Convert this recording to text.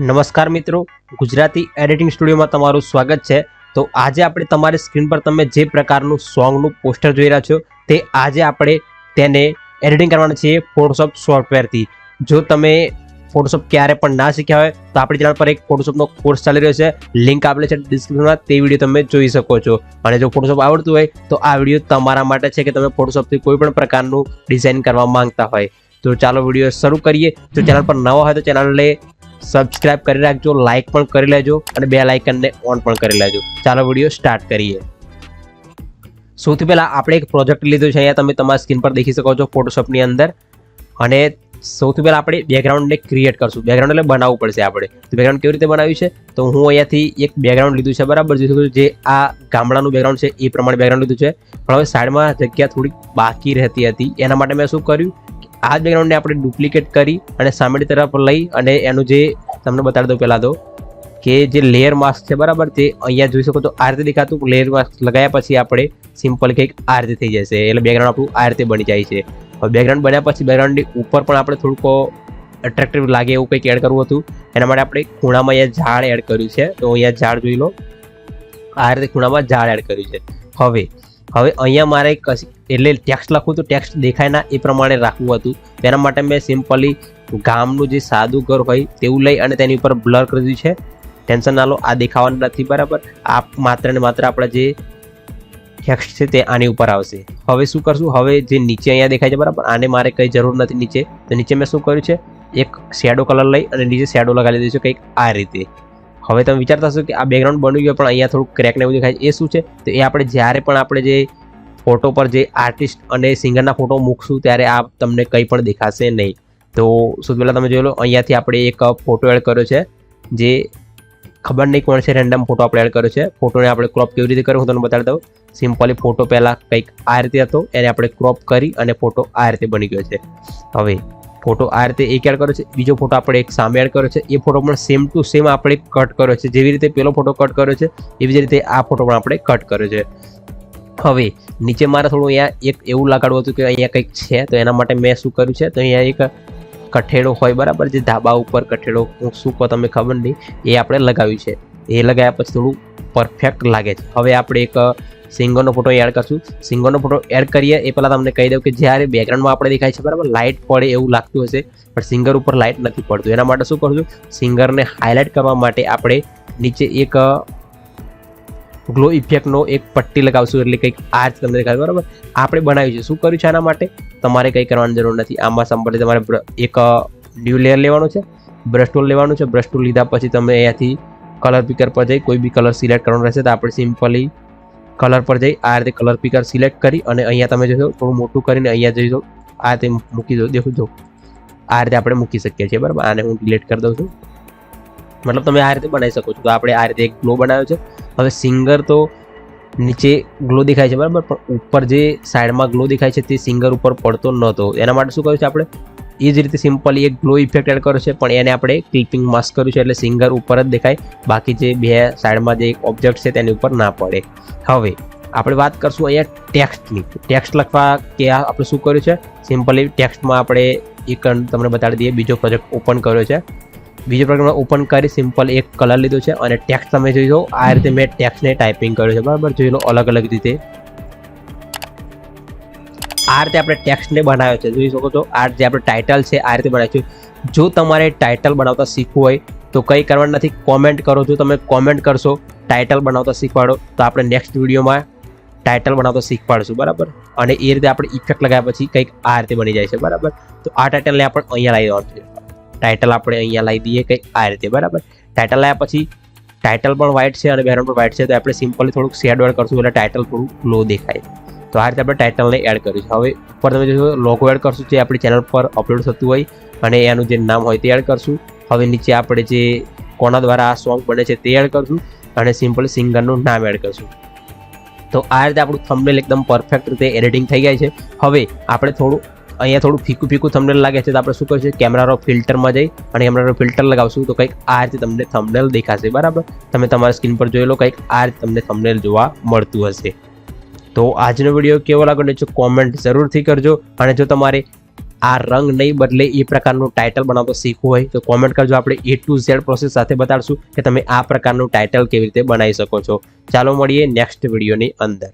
નમસ્કાર મિત્રો, ગુજરાતી એડિટિંગ સ્ટુડિયોમાં તમારું સ્વાગત છે। તો આજે આપણે તમારી સ્ક્રીન પર તમે જે પ્રકારનું સોંગનું પોસ્ટર જોઈ રહ્યા છો તે આજે આપણે તેને એડિટિંગ કરવાના છીએ ફોટોશોપ સોફ્ટવેરથી। જો તમે ફોટોશોપ ક્યારે પણ ના શીખ્યા હોય તો આપણી ચેનલ પર એક ફોટોશોપનો કોર્સ ચાલી રહ્યો છે, લિંક આપેલી છે ડિસ્ક્રિપ્શનમાં, તે વિડીયો તમે જોઈ શકો છો। અને જો ફોટોશોપ આવડતું હોય તો આ વિડીયો તમારા માટે છે કે તમે ફોટોશોપથી કોઈ પણ પ્રકારનું ડિઝાઇન કરવા માંગતા હોય। તો ચાલો વિડીયો શરૂ કરીએ। જો ચેનલ પર નવા હોય તો ચેનલને સબસ્ક્રાઇબ કરી રાખજો, લાઇક પણ કરી લેજો અને બેલ આઇકનને ઓન પણ કરી લેજો। ચાલો વિડીયો સ્ટાર્ટ કરીએ। સૌથી પહેલા આપણે એક પ્રોજેક્ટ લીધો છે, અહીંયા તમે તમારી સ્ક્રીન પર દેખી શકો છો ફોટોશોપની અંદર। અને સૌથી પહેલા આપણે બેકગ્રાઉન્ડને ક્રિએટ કરશું। બેકગ્રાઉન્ડ એટલે બનાવવું પડશે આપણે। તો બેકગ્રાઉન્ડ કેવી રીતે બનાવ્યું છે, તો હું અહીંયાથી એક બેકગ્રાઉન્ડ લીધું છે, બરાબર। જે આ ગામડાનું બેકગ્રાઉન્ડ છે એ પ્રમાણે બેકગ્રાઉન્ડ લીધું છે, પણ હવે સાઈડમાં જગ્યા થોડી બાકી રહેતી હતી। એના માટે મેં શું કર્યું, આ બેકગ્રાઉન્ડને આપણે ડુપ્લિકેટ કરી અને સામેની તરફ લઈ અને એનું જે તમને બતાવી દઉં પહેલાં તો કે જે લેયર માસ્ક છે, બરાબર, તે અહીંયા જોઈ શકો તો આ રીતે દેખાતું। લેયર માસ્ક લગાવ્યા પછી આપણે સિમ્પલ કંઈક આ રીતે થઈ જશે, એટલે બેકગ્રાઉન્ડ આપણું આ રીતે બની જાય છે। હવે બેકગ્રાઉન્ડ બન્યા પછી બેકગ્રાઉન્ડની ઉપર પણ આપણે થોડુંક એટ્રેક્ટિવ લાગે એવું કંઈક એડ કરવું હતું। એના માટે આપણે ખૂણામાં અહીંયા ઝાડ એડ કર્યું છે, તો અહીંયા ઝાડ જોઈ લો, આ રીતે ખૂણામાં ઝાડ એડ કર્યું છે। હવે અહીંયા મારે એટલે ટેક્સ્ટ લખવું તો ટેક્સ્ટ દેખાય ના એ પ્રમાણે રાખવું હતું। તેના માટે મેં સિમ્પલી ગામનું જે સાદું ઘર હોય તેવું લઈ અને તેની ઉપર બ્લર કરી દીધું છે। ટેન્શન ના લો, આ દેખાવાનું નથી, બરાબર। આ માત્ર ને માત્ર આપણા જે ટેક્સ્ટ છે તે આની ઉપર આવશે। હવે શું કરશું, હવે જે નીચે અહીંયા દેખાય છે, બરાબર, આને મારે કંઈ જરૂર નથી નીચે, તો નીચે મેં શું કર્યું છે, એક શેડો કલર લઈ અને નીચે શેડો લગાવી દીધું છે કંઈક આ રીતે। હવે તમે વિચારતા હશો કે આ બેકગ્રાઉન્ડ બની ગયું પણ અહીંયા થોડુંક ક્રેક ને એવું દેખાય છે, એ શું છે, તો એ આપણે જ્યારે પણ આપણે જે ફોટો પર જે આર્ટિસ્ટ અને સિંગરના ફોટો મૂકશું ત્યારે આ તમને કંઈ પણ દેખાશે નહીં। તો સૌથી પહેલાં તમે જોઈ લો, અહીંયાથી આપણે એક ફોટો એડ કર્યો છે, જે ખબર નહીં કોણ છે, રેન્ડમ ફોટો આપણે એડ કર્યો છે। ફોટોને આપણે ક્રોપ કેવી રીતે કર્યો હું તમને બતાવી દઉં। સિમ્પલી ફોટો પહેલાં કંઈક આ રીતે હતો, એને આપણે ક્રોપ કરી અને ફોટો આ રીતે બની ગયો છે। હવે ફોટો આ રીતે એક એડ કર્યો છે, બીજો ફોટો આપણે એક સામે એડ કર્યો છે, એ ફોટો પણ સેમ ટુ સેમ આપણે કટ કર્યો છે। જેવી રીતે પેલો ફોટો કટ કર્યો છે એવી જ રીતે આ ફોટો પણ આપણે કટ કર્યો છે। હવે નીચે મારે થોડું અહીંયા એક એવું લગાડવું હતું કે અહીંયા કંઈક છે, તો એના માટે મેં શું કર્યું છે, તો અહીંયા એક કઠેડો હોય, બરાબર, જે ધાબા ઉપર કઠેડો શું કહો તમે ખબર નહીં, એ આપણે લગાવ્યું છે। એ લગાવ્યા પછી થોડું પરફેક્ટ લાગે છે। હવે આપણે એક સિંગરનો ફોટો એડ કરશું। સિંગરનો ફોટો એડ કરીએ એ પહેલાં તમને કહી દઉં કે જ્યારે બેકગ્રાઉન્ડમાં આપણે દેખાય છે, બરાબર, લાઇટ પડે એવું લાગતું હશે પણ સિંગર ઉપર લાઇટ નથી પડતું। એના માટે શું કરશું, સિંગરને હાઇલાઇટ કરવા માટે આપણે નીચે એક ગ્લો ઇફેક્ટનો એક પટ્ટી લગાવશું, એટલે કંઈક આ જ તમને દેખાય, બરાબર। આપણે બનાવ્યું છે, શું કર્યું છે, આના માટે તમારે કંઈ કરવાની જરૂર નથી। આમાં સંપર્ક તમારે એક ન્યૂ લેયર લેવાનું છે, બ્રશ ટૂલ લેવાનું છે। બ્રશ ટૂલ લીધા પછી તમે અહીંયાથી કલર પિકર પર જઈ કોઈ બી કલર સિલેક્ટ કરવાનો રહેશે, તો આપણે સિમ્પલી કલર પર જઈ આ રીતે કલર પિકર સિલેક્ટ કરી અને અહીંયા તમે જોશો થોડું મોટું કરીને અહીંયા જોઈશો આ રીતે મૂકી દો, દેખો જો આ રીતે આપણે મૂકી શકીએ છીએ, બરાબર। આને હું ડિલીટ કરી દઉં છું, મતલબ તમે આ રીતે બનાવી શકો છો। તો આપણે આ રીતે એક ગ્લો બનાવ્યો છે। હવે સિંગર તો નીચે ગ્લો દેખાય છે, બરાબર, પણ ઉપર જે સાઈડમાં ગ્લો દેખાય છે તે સિંગર ઉપર પડતો નહોતો। એના માટે શું કર્યું છે આપણે, એ જ રીતે સિમ્પલી એક ગ્લો ઇફેક્ટ એડ કર્યો છે, પણ એને આપણે ક્લિપિંગ માસ્ક કર્યું છે, એટલે સિંગર ઉપર જ દેખાય, બાકી જે બે સાઈડમાં જે ઓબ્જેક્ટ છે તેની ઉપર ના પડે। હવે આપણે વાત કરશું અહીંયા ટેક્સ્ટની। ટેક્સ્ટ લખવા કે આપણે શું કર્યું છે, સિમ્પલી ટેક્સ્ટમાં આપણે એક તમને બતાડી દઈએ, બીજો પ્રોજેક્ટ ઓપન કર્યો છે। બીજો પ્રોજેક્ટ ઓપન કરી સિમ્પલ એક કલર લીધો છે અને ટેક્સ્ટ તમે જોઈ લો આ રીતે મેં ટેક્સ્ટને ટાઈપિંગ કર્યું છે, બરાબર, જોઈ લો અલગ અલગ રીતે આ રીતે આપણે ટેક્સ્ટને બનાવ્યો છે, જોઈ શકો છો। આ જે આપણે ટાઇટલ છે આ રીતે બનાવ્યું છે। જો તમારે ટાઇટલ બનાવતા શીખવું હોય તો કંઈ કરવાનું નથી, કોમેન્ટ કરો। જો તમે કોમેન્ટ કરશો ટાઇટલ બનાવતા શીખવાડો તો આપણે નેક્સ્ટ વિડીયોમાં ટાઇટલ બનાવતા શીખવાડશું, બરાબર। અને એ રીતે આપણે ઇફેક્ટ લગાવ્યા પછી કંઈક આ રીતે બની જાય છે, બરાબર। તો આ ટાઇટલને આપણે અહીંયા લાવી દેવાનું છે, ટાઇટલ આપણે અહીંયા લાવી દઈએ કંઈક આ રીતે, બરાબર। ટાઇટલ લાવ્યા પછી ટાઇટલ પણ વ્હાઇટ છે અને બેકગ્રાઉન્ડ પણ વ્હાઇટ છે, તો આપણે સિમ્પલી થોડુંક શેડો એડ કરશું એટલે ટાઇટલ થોડું ગ્લો દેખાય। તો આ રીતે આપણે ટાઇટલને એડ કરીશું। હવે ઉપર તમે જોશો લોગો એડ કરશું, જે આપણી ચેનલ પર અપલોડ થતું હોય અને એનું જે નામ હોય તે એડ કરશું। હવે નીચે આપણે જે કોના દ્વારા આ સોંગ બને છે તે એડ કરશું અને સિમ્પલી સિંગરનું નામ એડ કરશું। તો આ રીતે આપણું થંબનેલ એકદમ પરફેક્ટ રીતે એડિટિંગ થઈ જાય છે। હવે આપણે અહીંયા થોડું ફીકું થંબનેલ લાગે છે, તો આપણે શું કરીશું, કેમેરા ફિલ્ટરમાં જઈ અને કેમેરા ફિલ્ટર લગાવશું તો કંઈક આ રીતે તમને થંબનેલ દેખાશે, બરાબર। તમે તમારા સ્ક્રીન પર જોઈ લો, કંઈક આ રીતે તમને થંબનેલ જોવા મળતું હશે। તો આજનો વિડીયો કેવો લાગ્યો નીચે કોમેન્ટ જરૂરથી કરજો। અને જો તમારે આ રંગ નહીં બદલે એ પ્રકારનું ટાઇટલ બનાવતો શીખવું હોય તો કોમેન્ટ કરજો. આપણે A to Z પ્રોસેસ સાથે બતાડશું કે તમે આ પ્રકારનું ટાઇટલ કેવી રીતે બનાવી શકો છો. ચાલો મળીએ નેક્સ્ટ વિડીયોની અંદર.